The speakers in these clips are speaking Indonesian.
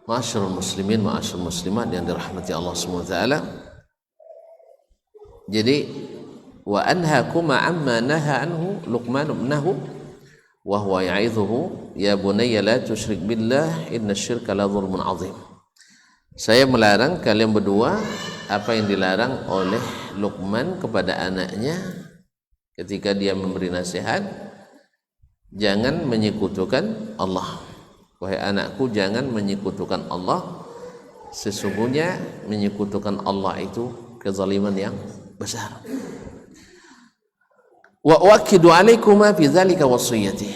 Ma'asyiral muslimin, ma'asyiral muslimat yang dirahmati Allah SWT. Jadi wa anhakuma amma naha anhu Luqman ibnahu wa huwa ya'idhuhu ya bunayya la tusyrik billah innasyirka la dzulmun 'adzim. Saya melarang kalian berdua apa yang dilarang oleh Luqman kepada anaknya ketika dia memberi nasihat, jangan menyekutukan Allah. Wahai anakku, jangan menyekutukan Allah, sesungguhnya menyekutukan Allah itu kezaliman yang besar. Wa uakkidu alaikuma fi dzalika wasiyati.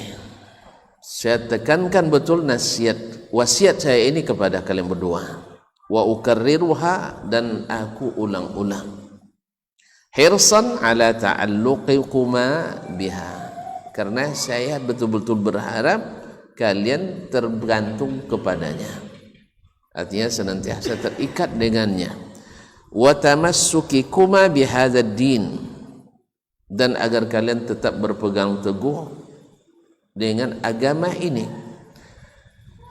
Saya tekankan betul nasihat wasiat saya ini kepada kalian berdua. Wa ukarriruha, dan aku ulang-ulang. Hirsan ala ta'alluqikuma biha. Karena saya betul-betul berharap kalian tergantung kepadanya, artinya senantiasa terikat dengannya. Wa tamassukikuma bihadzal din, dan agar kalian tetap berpegang teguh dengan agama ini.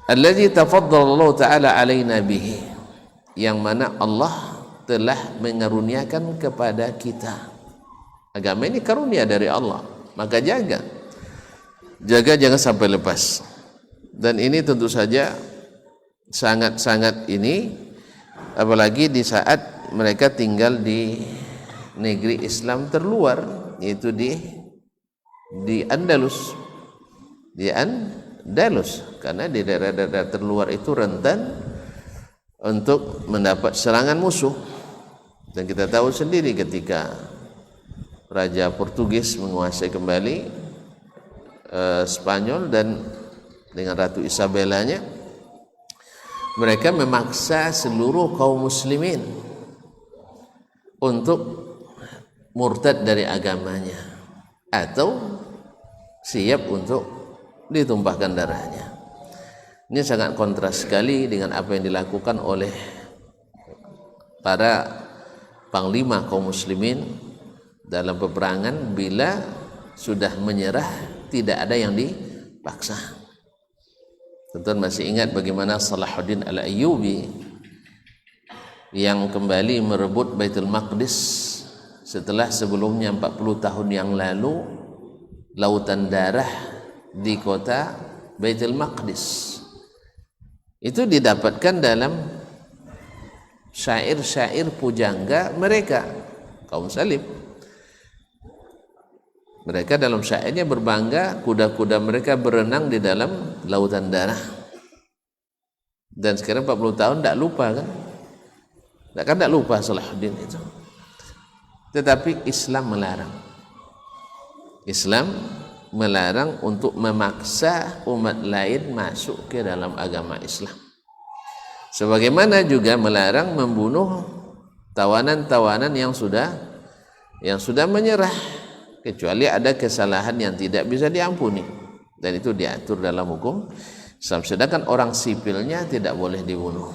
Allazi tafaddala Allah taala alaina bihi, yang mana Allah telah mengaruniakan kepada kita. Agama ini karunia dari Allah, maka jaga jangan sampai lepas. Dan ini tentu saja sangat-sangat ini, apalagi di saat mereka tinggal di negeri Islam terluar, yaitu di Andalus, karena di daerah-daerah terluar itu rentan untuk mendapat serangan musuh. Dan kita tahu sendiri ketika Raja Portugis menguasai kembali Spanyol dan dengan Ratu Isabelanya, mereka memaksa seluruh kaum muslimin untuk murtad dari agamanya atau siap untuk ditumpahkan darahnya. Ini sangat kontras sekali dengan apa yang dilakukan oleh para panglima kaum muslimin dalam peperangan. Bila sudah menyerah, tidak ada yang dipaksa. Tentu masih ingat bagaimana Salahuddin Al-Ayyubi yang kembali merebut Baitul Maqdis setelah sebelumnya 40 tahun yang lalu lautan darah di kota Baitul Maqdis. Itu didapatkan dalam syair-syair pujangga mereka, kaum salib. Mereka dalam syairnya berbangga kuda-kuda mereka berenang di dalam lautan darah. Dan sekarang 40 tahun tidak lupa kan? Tidak lupa Salahuddin itu. Tetapi Islam melarang. Islam melarang untuk memaksa umat lain masuk ke dalam agama Islam. Sebagaimana juga melarang membunuh tawanan-tawanan yang sudah menyerah, kecuali ada kesalahan yang tidak bisa diampuni, dan itu diatur dalam hukum Islam. Sedangkan orang sipilnya tidak boleh dibunuh.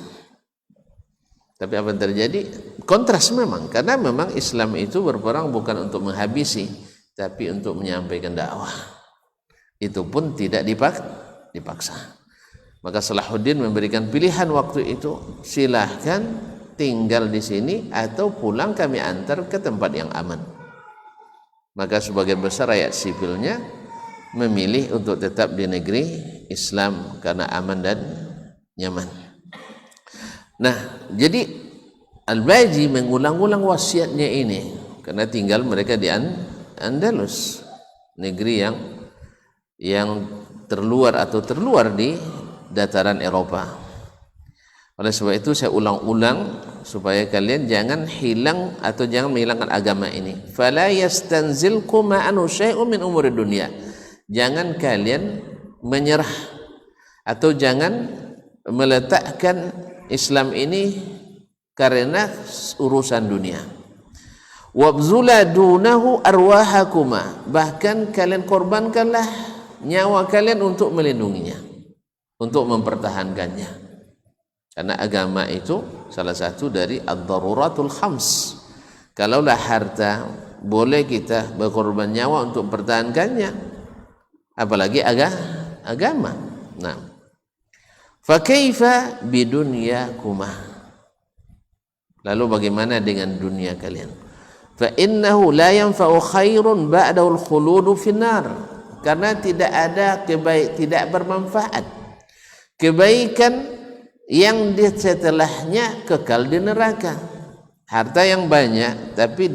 Tapi apa yang terjadi? Kontras memang, karena memang Islam itu berperang bukan untuk menghabisi, tapi untuk menyampaikan dakwah. Itu pun tidak dipaksa. Maka Salahuddin memberikan pilihan waktu itu, silahkan tinggal di sini atau pulang, kami antar ke tempat yang aman. Maka sebagian besar rakyat sipilnya memilih untuk tetap di negeri Islam karena aman dan nyaman. Nah, jadi Al-Baji mengulang-ulang wasiatnya ini karena tinggal mereka di Andalus, negeri yang terluar di dataran Eropa. Oleh sebab itu saya ulang-ulang supaya kalian jangan hilang atau jangan menghilangkan agama ini. Fala yastanzilkum ma'anu syai'un min umuri dunya. Jangan kalian menyerah atau jangan meletakkan Islam ini karena urusan dunia. Wabzula dunahu arwahakuma. Bahkan kalian korbankanlah nyawa kalian untuk melindunginya, untuk mempertahankannya. Karena agama itu salah satu dari ad-daruratul khams. Kalaulah harta boleh kita berkorban nyawa untuk mempertahankannya, apalagi agama. Nah, fa kaifa bidunyakuma, lalu bagaimana dengan dunia kalian? Fa innahu la yanfa'u khairun ba'dahu al-khuludu finnar, karena tidak bermanfaat kebaikan yang setelahnya kekal di neraka. Harta yang banyak tapi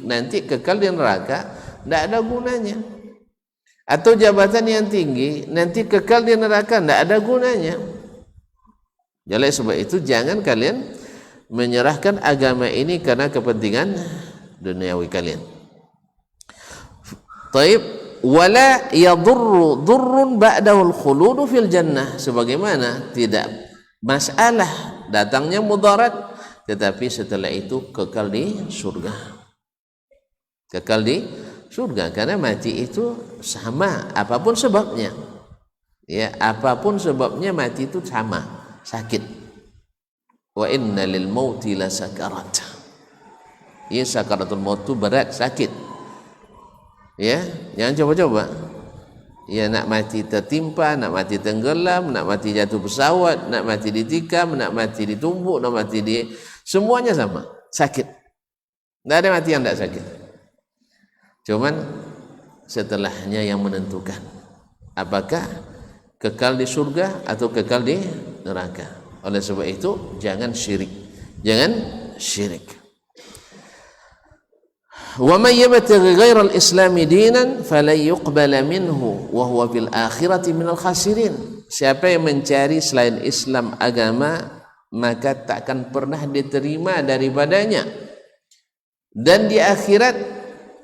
nanti kekal di neraka, tidak ada gunanya. Atau jabatan yang tinggi nanti kekal di neraka, tidak ada gunanya. Jadi sebab itu jangan kalian menyerahkan agama ini karena kepentingan duniawi kalian. Taib, wala yadurru durrun ba'dahu al-khuludu fil jannah, sebagaimana tidak masalah datangnya mudarat, tetapi setelah itu kekal di surga. Kekal di surga, karena mati itu sama apapun sebabnya. Ya, apapun sebabnya mati itu sama, sakit. Wa inna lil mauti la sakarat. Ya, sakaratul maut itu berat, sakit. Ya, jangan coba-coba. Ya, nak mati tertimpa, nak mati tenggelam, nak mati jatuh pesawat, nak mati ditikam, nak mati ditumbuk, nak mati semuanya sama, sakit. Tidak ada mati yang tidak sakit. Cuman setelahnya yang menentukan apakah kekal di surga atau kekal di neraka. Oleh sebab itu jangan syirik. Jangan syirik. Wa may yabtaghi ghayra al-islam dinan falan yuqbala minhu wa huwa fil akhirati minal khasirin. Siapa yang mencari selain Islam agama, maka takkan pernah diterima daripadanya, dan di akhirat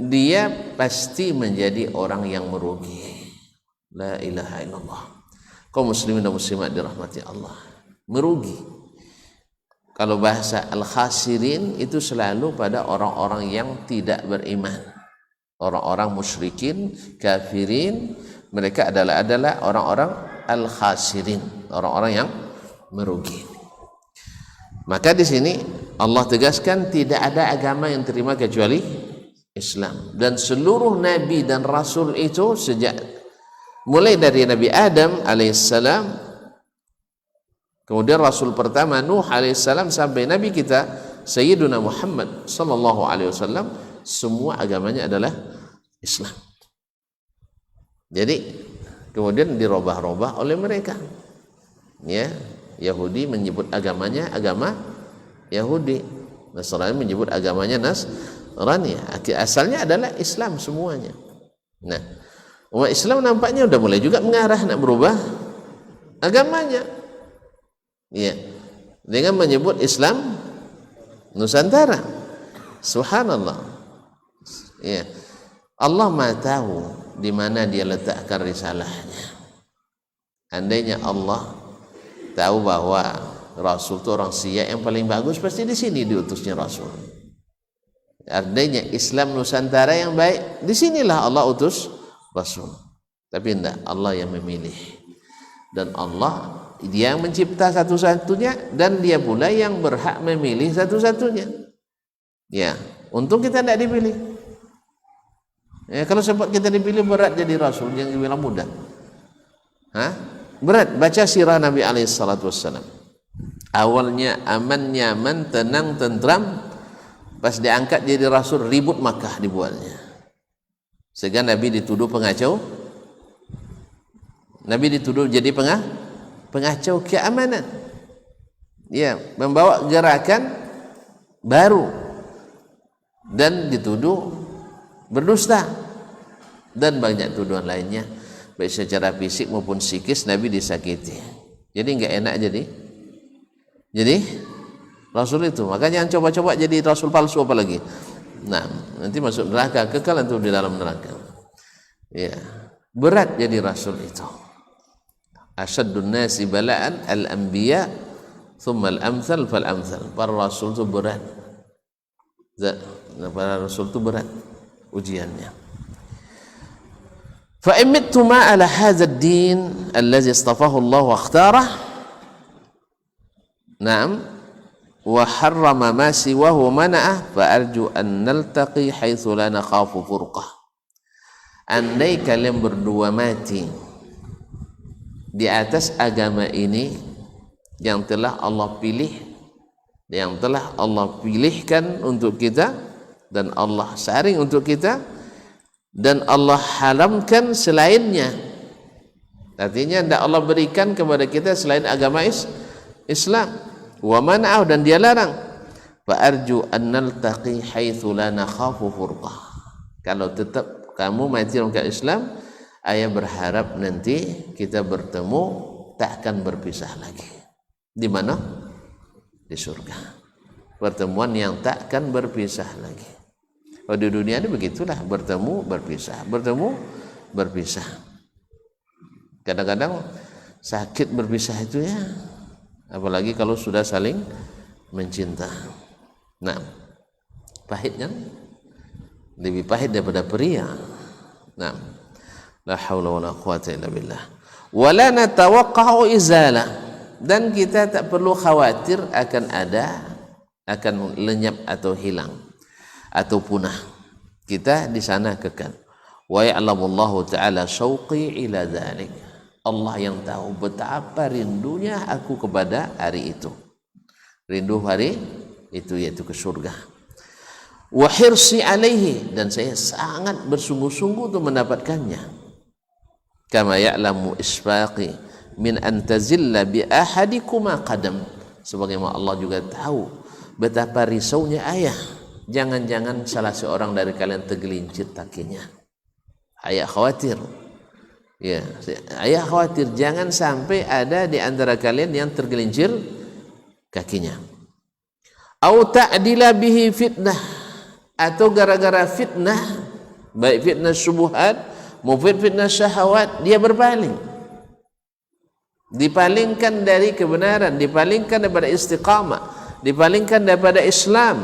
dia pasti menjadi orang yang merugi. La ilaha illallah. Kaum muslimin dan muslimat dirahmati Allah, merugi. Kalau bahasa al-khasirin itu selalu pada orang-orang yang tidak beriman, orang-orang musyrikin, kafirin, mereka adalah orang-orang al-khasirin, orang-orang yang merugi. Maka di sini Allah tegaskan tidak ada agama yang terima kecuali Islam, dan seluruh nabi dan rasul itu sejak mulai dari Nabi Adam alaihissalam, kemudian rasul pertama Nuh alaihissalam, sampai nabi kita Sayyiduna Muhammad sallallahu alaihi wasallam, semua agamanya adalah Islam. Jadi kemudian dirubah-rubah oleh mereka. Ya, Yahudi menyebut agamanya agama Yahudi, Nasrani menyebut agamanya Nasrani. Asalnya adalah Islam semuanya. Nah, umat Islam nampaknya udah mulai juga mengarah nak berubah agamanya. Ya, dengan menyebut Islam Nusantara. Subhanallah. Ya, Allah Maha tahu di mana dia letakkan risalahnya. Andainya Allah tahu bahwa Rasul itu orang Siak yang paling bagus, pasti di sini diutusnya Rasul. Artinya Islam Nusantara yang baik, disinilah Allah utus Rasul. Tapi tidak, Allah yang memilih, dan Allah dia yang mencipta satu-satunya, dan dia pula yang berhak memilih satu-satunya. Ya, untung kita tidak dipilih. Ya, kalau sempat kita dipilih berat jadi Rasul, yang dibilang mudah. Berat. Baca sirah Nabi alaihissalatu wassalam. Awalnya aman, nyaman, tenang, tentram. Pas diangkat jadi Rasul, ribut Makkah dibuatnya. Sehingga Nabi dituduh pengacau. Nabi dituduh jadi pengacau keamanan. Ya, membawa gerakan baru, dan dituduh berdusta, dan banyak tuduhan lainnya, baik secara fisik maupun psikis. Nabi disakiti, jadi nggak enak jadi Rasul itu. Makanya jangan coba-coba jadi Rasul palsu apalagi. Nah, nanti masuk neraka, kekal itu di dalam neraka. Ya, berat jadi Rasul itu. Asyaddun nasi bala'an al-anbiya thumma al-amthal fal-amthal. Para Rasul itu berat. Para Rasul itu berat ujiannya. Fa in mittum ala hadzal din allazi istafahu Allah wa ikhtara. Naam. wa harrama ma siwahu mana'ah fa arju an naltaqi haitsu la nakhafu furqah. Andai kalian berdua mati di atas agama ini yang telah Allah pilih, yang telah Allah pilihkan untuk kita dan Allah saring untuk kita, dan Allah haramkan selainnya. Artinya tidak Allah berikan kepada kita selain agama Islam. Wa mana'ahu, dan dia larang. Fa arju an naltaqi haitsu la nakhafu furqah. Kalau tetap kamu mati dalam Islam, ayah berharap nanti kita bertemu tak akan berpisah lagi. Di mana? Di surga. Pertemuan yang tak akan berpisah lagi. Kalau di dunia ini begitulah, bertemu berpisah, bertemu berpisah. Kadang-kadang sakit berpisah itu ya, apalagi kalau sudah saling mencinta. Nah, pahit kan? Lebih pahit daripada pria. Nah, la haula wala quwata illa billah. Wala natawaqqa'u izalah, dan kita tak perlu khawatir akan lenyap atau hilang atau punah. Kita di sana kekal. Wa ya'lamullahu ta'ala syauqi ila dzalik. Allah yang tahu betapa rindunya aku kepada hari itu. Rindu hari itu, yaitu ke surga. Wa hirsi alaihi, dan saya sangat bersungguh-sungguh untuk mendapatkannya. Kama ya'lamu isfaqi min an tazilla bi ahadikuma qadam. Sebagaimana Allah juga tahu betapa risaunya ayah, jangan-jangan salah seorang dari kalian tergelincir kakinya. Ayah khawatir. Ya, ayah khawatir jangan sampai ada di antara kalian yang tergelincir kakinya. Au ta'dila bihi fitnah, atau gara-gara fitnah, baik fitnah syubhat maupun fitnah syahwat, dia berpaling. Dipalingkan dari kebenaran, dipalingkan daripada istiqamah, dipalingkan daripada Islam.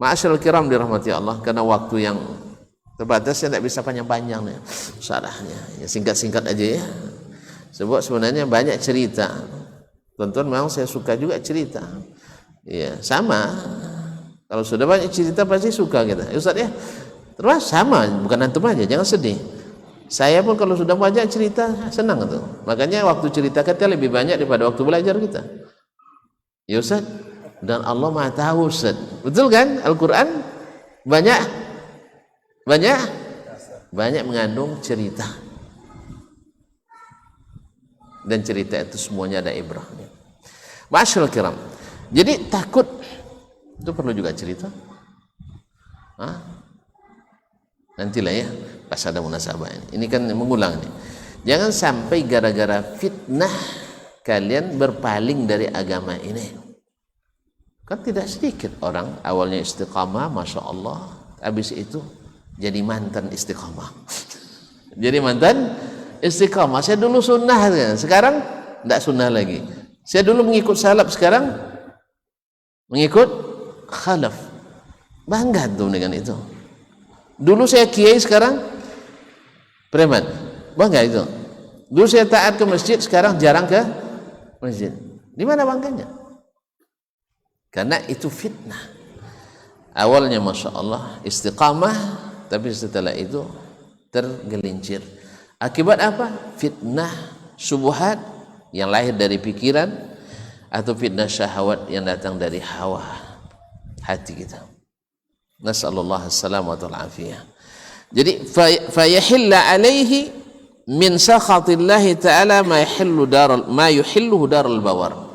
Ma'asyiral kiram dirahmati Allah, karena waktu yang terbatas saya tidak bisa panjang-panjang nih salahnya, ya singkat-singkat aja ya, sebab sebenarnya banyak cerita. Tonton memang saya suka juga cerita ya, sama kalau sudah banyak cerita pasti suka kita ya, Ustaz ya. Terus sama, bukan antum aja, jangan sedih. Saya pun kalau sudah banyak cerita senang tuh, makanya waktu cerita kita lebih banyak daripada waktu belajar kita ya Ustaz. Dan Allah Maha tahu Ustaz, betul kan? Al-Quran banyak mengandung cerita, dan cerita itu semuanya ada ibrahnya. Ma'asyiral kiram, jadi takut itu perlu juga cerita. Nantilah ya pas ada munasabah ini kan mengulang nih. Jangan sampai gara-gara fitnah kalian berpaling dari agama ini. Kan tidak sedikit orang awalnya istiqamah, masya Allah, habis itu jadi mantan istiqamah. Jadi mantan istiqamah. Saya dulu sunnah, sekarang tidak sunnah lagi. Saya dulu mengikut salaf, sekarang mengikut khalaf. Bangga tuh dengan itu. Dulu saya kiai, sekarang preman. Bangga itu. Dulu saya taat ke masjid, sekarang jarang ke masjid. Di mana bangganya? Karena itu fitnah. Awalnya masya Allah istiqamah, tapi setelah itu tergelincir. Akibat apa? Fitnah syubhat yang lahir dari pikiran, atau fitnah syahwat yang datang dari hawa hati kita. Nasallallahu alaihi wasallam. Jadi fayahilla alaihi min sakhatillahi ta'ala ma yuhilluhu darul bawar.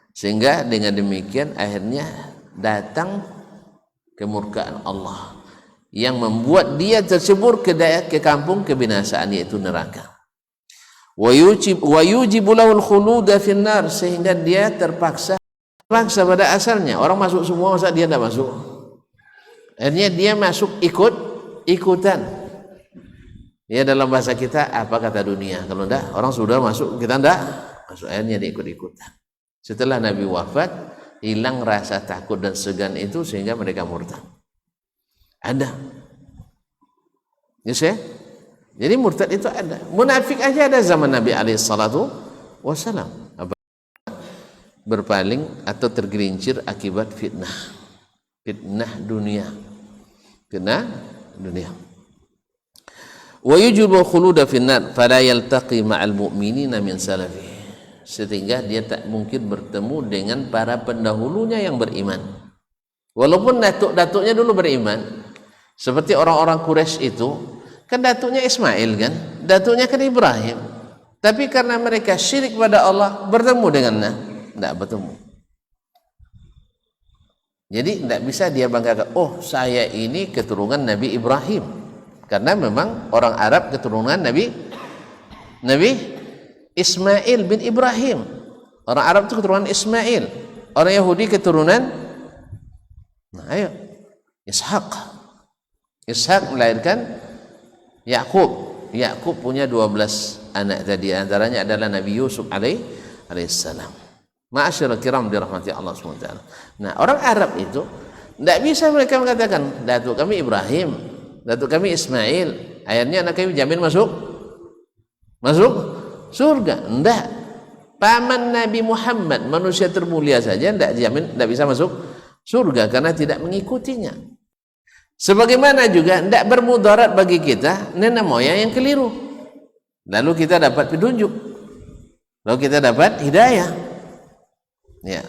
Sehingga dengan demikian akhirnya datang kemurkaan Allah yang membuat dia tercebur ke kampung kebinasaan, yaitu neraka. Wa yujibu lahul khuluda finnar, sehingga dia terpaksa pada asalnya. Orang masuk semua, masa dia tidak masuk? Akhirnya dia masuk ikutan. Ya, dalam bahasa kita apa kata dunia? Kalau tidak, orang sudah masuk, kita tidak masuk. Akhirnya dia ikut-ikutan. Setelah Nabi wafat, hilang rasa takut dan segan itu, sehingga mereka murtad. Ada. Yes, ya? Jadi murtad itu ada. Munafik aja ada zaman Nabi alaihi salatu wasallam. berpaling atau tergelincir akibat fitnah dunia. Wa yujibu khuluda finnar fala yaltaqi ma'al mu'minina min salafi, sehingga dia tak mungkin bertemu dengan para pendahulunya yang beriman walaupun datuk-datuknya dulu beriman. Seperti orang-orang Quraisy itu kan datuknya Ismail kan, datuknya kan Ibrahim, tapi karena mereka syirik pada Allah bertemu dengannya tidak bertemu. Jadi tidak bisa dia banggakan, oh saya ini keturunan Nabi Ibrahim, karena memang orang Arab keturunan Nabi Ismail bin Ibrahim. Orang Arab itu keturunan Ismail, orang Yahudi keturunan Ishak melahirkan Yakub punya 12 anak tadi, antaranya adalah Nabi Yusuf alaihissalam. Ma'asyiral kiram dirahmati Allah SWT. Nah, orang Arab itu tidak bisa mereka mengatakan datuk kami Ibrahim, datuk kami Ismail, akhirnya anak kami jamin masuk surga. Tidak. Paman Nabi Muhammad, manusia termulia saja tidak bisa masuk surga karena tidak mengikutinya. Sebagaimana juga tidak bermudarat bagi kita nenek moyang yang keliru, lalu kita dapat petunjuk, lalu kita dapat hidayah. Ya,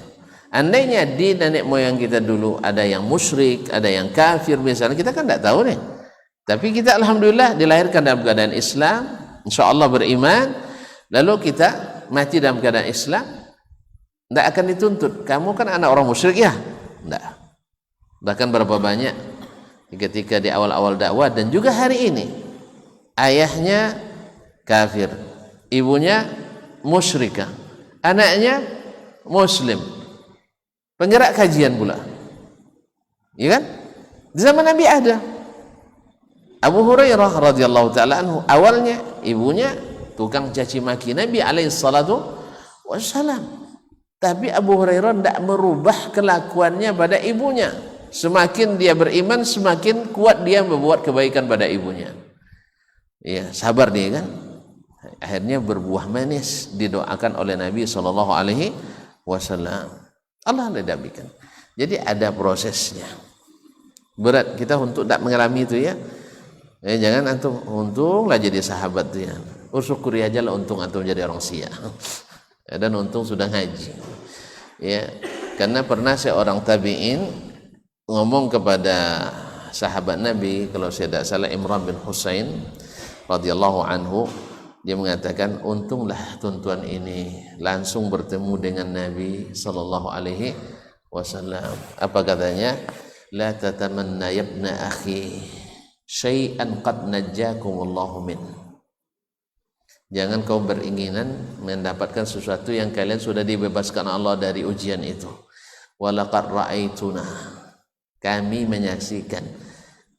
andainya di nenek moyang kita dulu ada yang musyrik, ada yang kafir misalnya, kita kan tidak tahu nih. Tapi kita alhamdulillah dilahirkan dalam keadaan Islam, insya Allah beriman, lalu kita mati dalam keadaan Islam, tidak akan dituntut. Kamu kan anak orang musyrik ya? Tidak. Bahkan berapa banyak ketika di awal-awal dakwah dan juga hari ini, ayahnya kafir, ibunya musyrikah, anaknya Muslim, penggerak kajian pula, ya kan? Di zaman Nabi ada Abu Hurairah radhiyallahu taala anhu, awalnya ibunya tukang caci maki Nabi alaihi salatu wassalam, tapi Abu Hurairah tidak merubah kelakuannya pada ibunya. Semakin dia beriman, semakin kuat dia membuat kebaikan pada ibunya. Ya, sabar dia kan. Akhirnya berbuah manis, didoakan oleh Nabi sallallahu alaihi wasallam. Allah tidak. Jadi ada prosesnya. Berat kita untuk tidak mengalami itu ya. Jangan antum untunglah jadi sahabat tuh ya. Syukuri aja lah untung antum jadi orang Syiah. Dan untung sudah ngaji. Ya, karena pernah seorang tabi'in ngomong kepada sahabat Nabi, kalau saya tidak salah Imran bin Husain radhiyallahu anhu, dia mengatakan, untunglah tuan-tuan ini langsung bertemu dengan Nabi sallallahu alaihi wasallam. Apa katanya? La tatamanna yabna akhi syai'an qad najjakumullahu min. Jangan kau beringinan mendapatkan sesuatu yang kalian sudah dibebaskan Allah dari ujian itu. Walaqad ra'aituna, kami menyaksikan.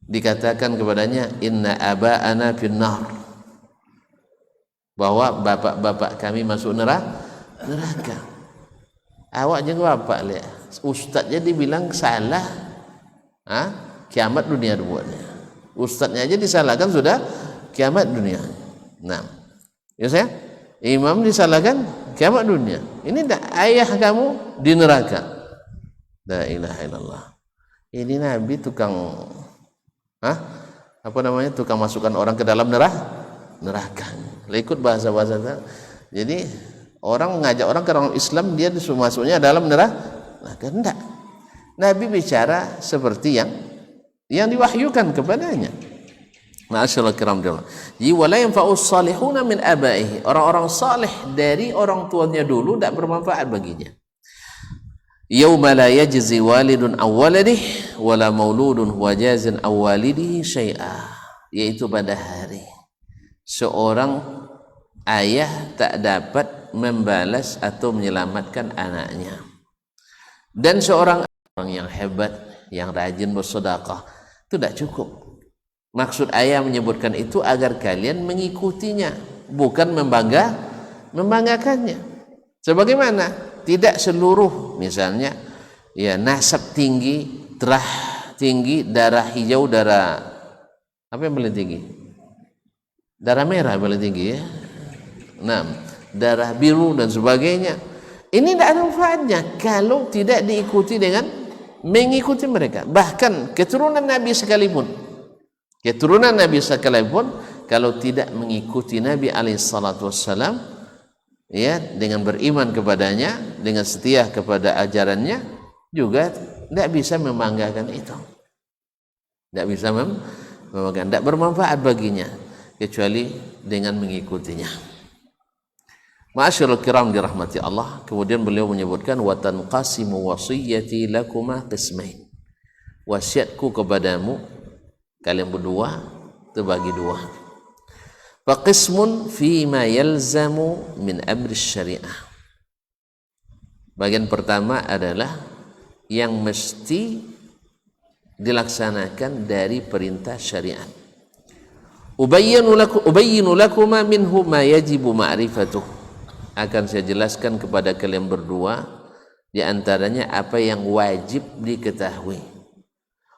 Dikatakan kepadanya, inna aba'ana finnar, bahwa bapak-bapak kami masuk neraka. Awak jangan bapak lihat. Ustaznya dibilang salah, kiamat dunia buatnya. Ustaznya aja disalahkan sudah kiamat dunia. Nah, ya saya, imam disalahkan kiamat dunia. Ini dah ayah kamu di neraka. La ilaha illallah. Ini Nabi tukang tukang masukkan orang ke dalam neraka. Ikut bahasa-bahasa. Jadi orang mengajak orang ke dalam Islam, dia masuknya dalam neraka. Enggak. Nabi bicara seperti yang diwahyukan kepadanya. Ma'asyiral kiram dirahmati. Ji wala yanfa'us salihuna min abaihi. Orang-orang saleh dari orang tuanya dulu tidak bermanfaat baginya. Yauma la yajzi walidun aw waladihi wala mauludun huwa jazin aw walidihi syai'a. Yaitu pada hari seorang ayah tak dapat membalas atau menyelamatkan anaknya, dan seorang orang yang hebat, yang rajin bersedekah, itu tidak cukup. Maksud ayah menyebutkan itu agar kalian mengikutinya, bukan membanggakannya. Sebagaimana tidak seluruh, misalnya ya nasab tinggi, terah tinggi, darah hijau, darah apa yang paling tinggi? Darah merah paling tinggi ya. Nah, darah biru dan sebagainya. Ini tidak ada manfaatnya kalau tidak diikuti dengan mengikuti mereka. Bahkan keturunan Nabi sekalipun, kalau tidak mengikuti Nabi SAW, ya, dengan beriman kepadanya, dengan setia kepada ajarannya, juga tidak bisa membanggakan itu. Tidak bisa membanggakan, tidak bermanfaat baginya kecuali dengan mengikutinya. Ma'asyiral kiram dirahmati Allah. Kemudian beliau menyebutkan wa tanqasimu wasiyati lakuma qismain. Wasiatku kepadamu kalian berdua terbagi dua. Fa qismun fi ma yalzamu min amri syariah. Bagian pertama adalah yang mesti dilaksanakan dari perintah syariat. Ubayyinu lakuma minhu ma yajibu ma'rifatuh. Akan saya jelaskan kepada kalian berdua di antaranya apa yang wajib diketahui.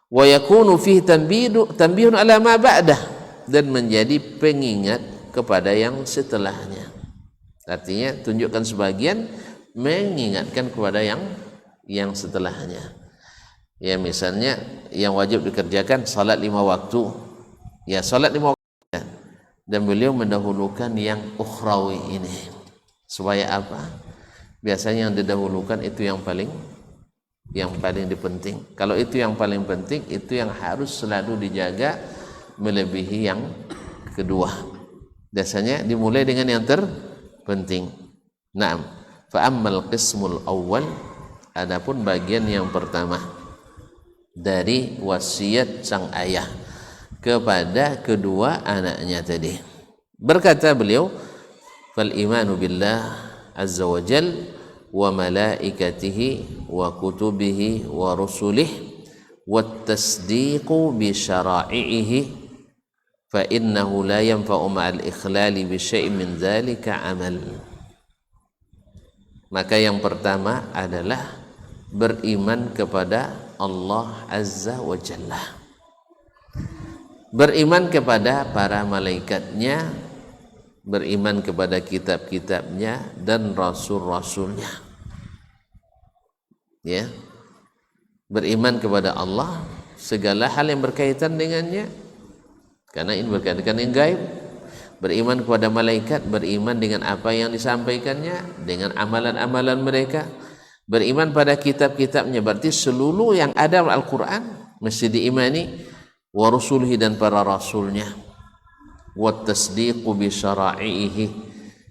Wa yakunu fihi tanbihun ala ma ba'dah, dan menjadi pengingat kepada yang setelahnya. Artinya tunjukkan sebagian, mengingatkan kepada yang setelahnya. Ya, misalnya yang wajib dikerjakan salat 5 waktu. Ya, salat 5 waktu. Dan beliau mendahulukan yang ukhrawi ini. Supaya apa? Biasanya yang didahulukan itu yang paling penting. Kalau itu yang paling penting, itu yang harus selalu dijaga melebihi yang kedua. Biasanya dimulai dengan yang terpenting. Naam. Fa ammal qismul awwal, adapun bagian yang pertama dari wasiat sang ayah kepada kedua anaknya tadi. Berkata beliau, fal imanu billah azza wa jal wa malaikatihi wa kutubihi wa rusulih wat tasdiqu bi syara'ihi fa innahu la yanfa'u ma'al ikhlali bi syai'in min dzalika amal. Maka yang pertama adalah beriman kepada Allah azza wa jalla, beriman kepada para malaikatnya, beriman kepada kitab-kitabnya dan rasul-rasulnya. Ya, beriman kepada Allah, segala hal yang berkaitan dengannya, karena ini berkaitan dengan gaib. Beriman kepada malaikat, beriman dengan apa yang disampaikannya, dengan amalan-amalan mereka. Beriman pada kitab-kitabnya, berarti seluruh yang ada dalam Al-Quran mesti diimani, wa rusulihi, dan para rasulnya, wa tasdiqu bi syara'ihi,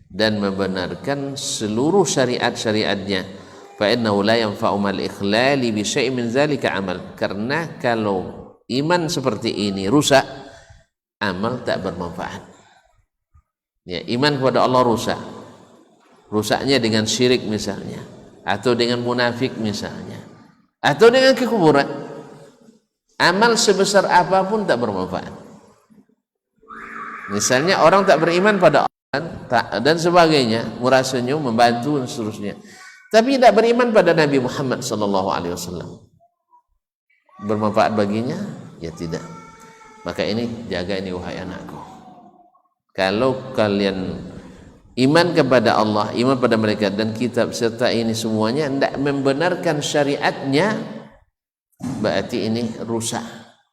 dan membenarkan seluruh syariat-syariatnya. Fa innahu la yanfa'u mal ikhlali bi syai'in min dzalika amal. Karena kalau iman seperti ini rusak, amal tak bermanfaat. Ya, iman kepada Allah rusak. Rusaknya dengan syirik misalnya, atau dengan munafik misalnya, atau dengan kekufuran. Amal sebesar apapun tak bermanfaat. Misalnya orang tak beriman pada Allah dan sebagainya, murah senyum, membantu dan seterusnya, tapi tidak beriman pada Nabi Muhammad SAW, bermanfaat baginya? Ya tidak. Maka ini jaga ini wahai anakku. Kalau kalian iman kepada Allah, iman pada mereka dan kitab serta ini semuanya tidak membenarkan syariatnya, berarti ini rusak.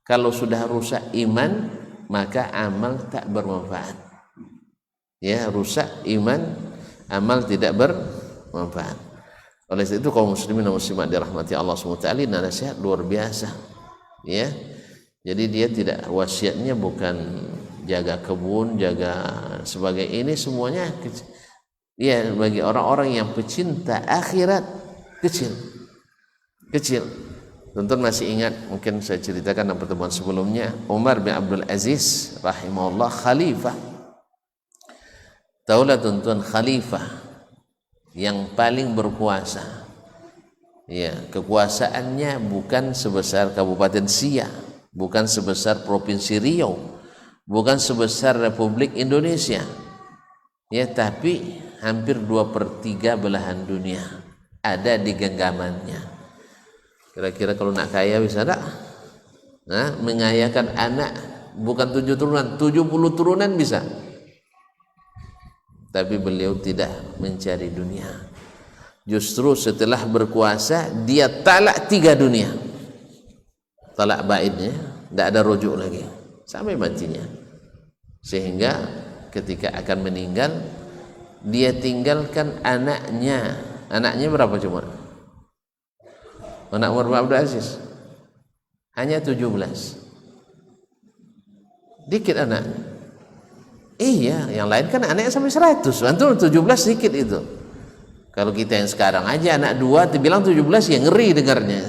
Kalau sudah rusak iman, maka amal tak bermanfaat. Ya, rusak iman, amal tidak bermanfaat. Oleh sebab itu kaum muslimin dan muslimat dirahmati Allah SWT, nasihat luar biasa. Ya, jadi dia tidak, wasiatnya bukan jaga kebun, jaga sebagai ini semuanya kecil. Ya, bagi orang-orang yang pecinta akhirat, kecil. Tentu masih ingat, mungkin saya ceritakan dalam pertemuan sebelumnya, Umar bin Abdul Aziz rahimahullah, khalifah. Taulah tuan-tuan, khalifah yang paling berkuasa. Ya, kekuasaannya bukan sebesar Kabupaten Siak, bukan sebesar Provinsi Riau, bukan sebesar Republik Indonesia. Ya, tapi hampir 2/3 belahan dunia ada di genggamannya. Kira-kira kalau nak kaya bisa tak? Nah, mengayakan anak bukan 7 turunan, 70 turunan bisa. Tapi beliau tidak mencari dunia. Justru setelah berkuasa dia talak 3 dunia, talak bainnya, tidak ada rujuk lagi sampai matinya. Sehingga ketika akan meninggal dia tinggalkan anaknya. Anaknya berapa cuma? Anak Umar bin Abdul Aziz hanya 17. Dikit anaknya. Iya, yang lain kan anaknya sampai 100. Antum 17 dikit itu. Kalau kita yang sekarang aja anak 2 dibilang 17 ya ngeri dengarnya.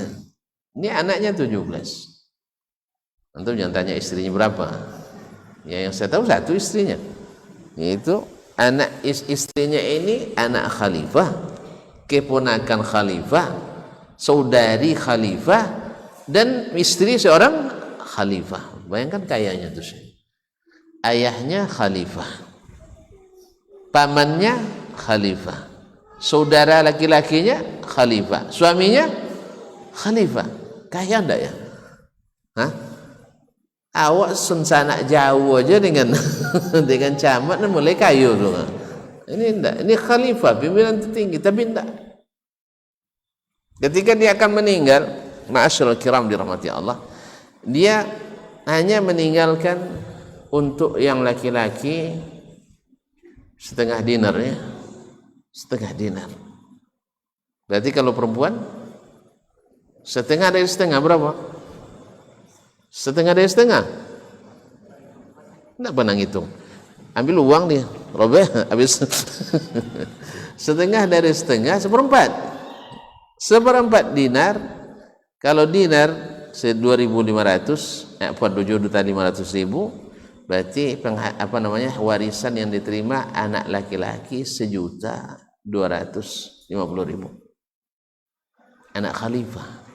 Ini anaknya 17. Antum jangan tanya istrinya berapa. Ya yang saya tahu 1 istrinya. Yaitu anak istrinya ini anak khalifah, keponakan khalifah, saudari khalifah, dan istri seorang khalifah. Bayangkan kayanya tuh. Ayahnya khalifah, pamannya khalifah, saudara laki-lakinya khalifah, suaminya khalifah. Kaya enggak ya? Hah? Awak sensanak jauh aja dengan dengan camat mulai kayu tuh. Ini enggak, ini khalifah, pimpinan tertinggi, tapi enggak. Ketika dia akan meninggal, ma'asyiral kiram dirahmati Allah, dia hanya meninggalkan untuk yang laki-laki setengah dinar ya. Setengah dinar. Berarti kalau perempuan setengah dari setengah berapa? Setengah dari setengah. Enggak pernah ngitung. Ambil uang dia, robeh habis. Setengah dari setengah seperempat. Seperempat dinar. Kalau dinar 2.500, 2.500.000, berarti warisan yang diterima anak laki-laki 1.250.000. Anak khalifah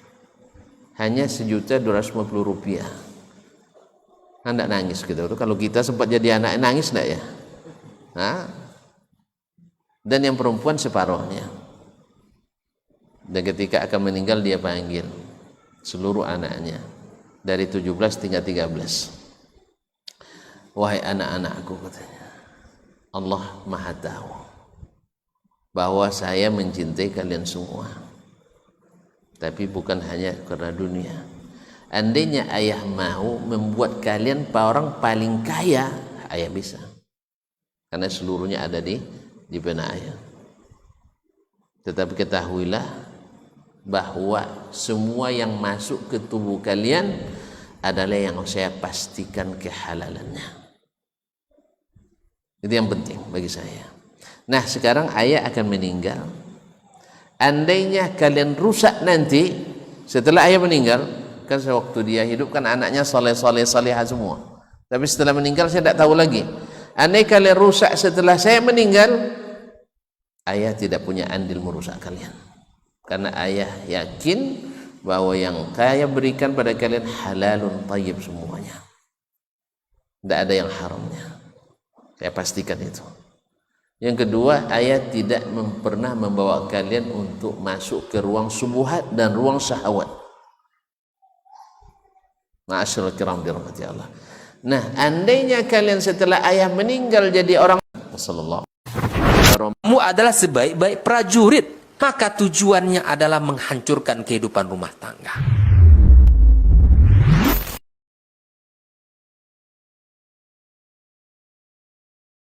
hanya 1.250.000 rupiah. Anda nangis gitu. Kalau kita sempat jadi anak nangis enggak ya? Nah, dan yang perempuan separuhnya. Dan ketika akan meninggal dia panggil seluruh anaknya dari 17 tinggal 13. Wahai anak-anakku, katanya, Allah Maha tahu bahwa saya mencintai kalian semua, tapi bukan hanya karena dunia. Andainya ayah mau membuat kalian orang paling kaya, ayah bisa, karena seluruhnya ada di benak ayah. Tetapi ketahuilah bahwa semua yang masuk ke tubuh kalian adalah yang saya pastikan kehalalannya. Itu yang penting bagi saya. Nah, sekarang ayah akan meninggal. Andainya kalian rusak nanti setelah ayah meninggal, kan waktu dia hidup kan anaknya soleh-solehah semua. Tapi setelah meninggal saya tidak tahu lagi. Andai kalian rusak setelah saya meninggal, ayah tidak punya andil merusak kalian. Karena ayah yakin bahwa yang saya berikan pada kalian halalun thayyib semuanya. Tidak ada yang haramnya. Saya pastikan itu. Yang kedua, ayah tidak pernah membawa kalian untuk masuk ke ruang subuhat dan ruang syahwat. Ma'asyiral kiram dirahmati Allah. Nah, andainya kalian setelah ayah meninggal jadi orang sallallahu kamu adalah sebaik-baik prajurit, maka tujuannya adalah menghancurkan kehidupan rumah tangga.